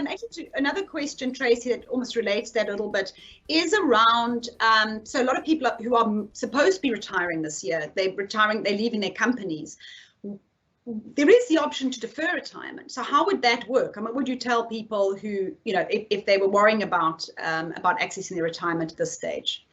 actually, another question, Tracy, that almost relates to that a little bit, is around. So a lot of people who are supposed to be retiring this year, they're leaving their companies. There is the option to defer retirement. So how would that work? I mean, would you tell people who, if they were worrying about accessing their retirement at this stage?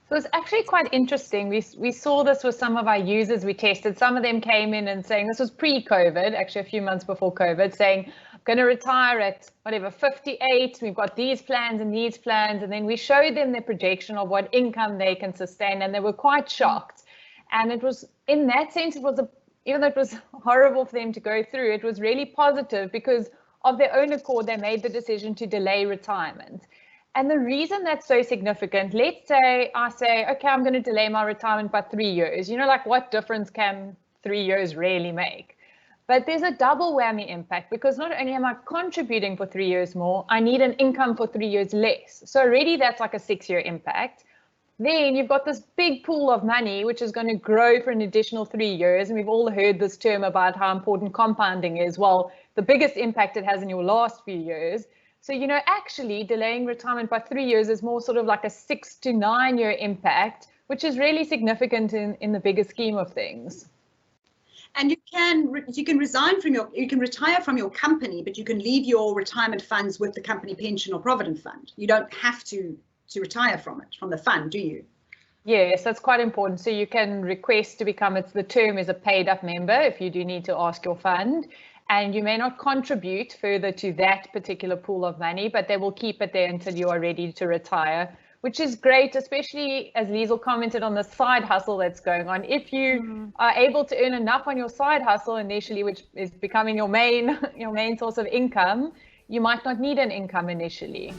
So it's actually quite interesting. We saw this with some of our users we tested. Some of them came in and saying, this was pre-COVID, actually a few months before COVID, saying, I'm going to retire at whatever, 58. We've got these plans and these plans. And then we showed them the projection of what income they can sustain. And they were quite shocked. And it was, in that sense, even though it was horrible for them to go through, it was really positive because of their own accord, they made the decision to delay retirement. And the reason that's so significant, let's say I say, okay, I'm going to delay my retirement by 3 years. Like what difference can 3 years really make? But there's a double whammy impact because not only am I contributing for 3 years more, I need an income for 3 years less. So already that's like a 6-year impact. Then you've got this big pool of money, which is going to grow for an additional 3 years. And we've all heard this term about how important compounding is. Well, the biggest impact it has in your last few years. So, actually delaying retirement by 3 years is more sort of like a 6 to 9 year impact, which is really significant in the bigger scheme of things. And you can retire from your company, but you can leave your retirement funds with the company pension or provident fund. You don't have to retire from the fund, do you? Yes, that's quite important. So you can request to become, the term is a paid up member if you do need to ask your fund. And you may not contribute further to that particular pool of money, but they will keep it there until you are ready to retire, which is great, especially as Liesl commented on the side hustle that's going on. If you are able to earn enough on your side hustle initially, which is becoming your main source of income, you might not need an income initially.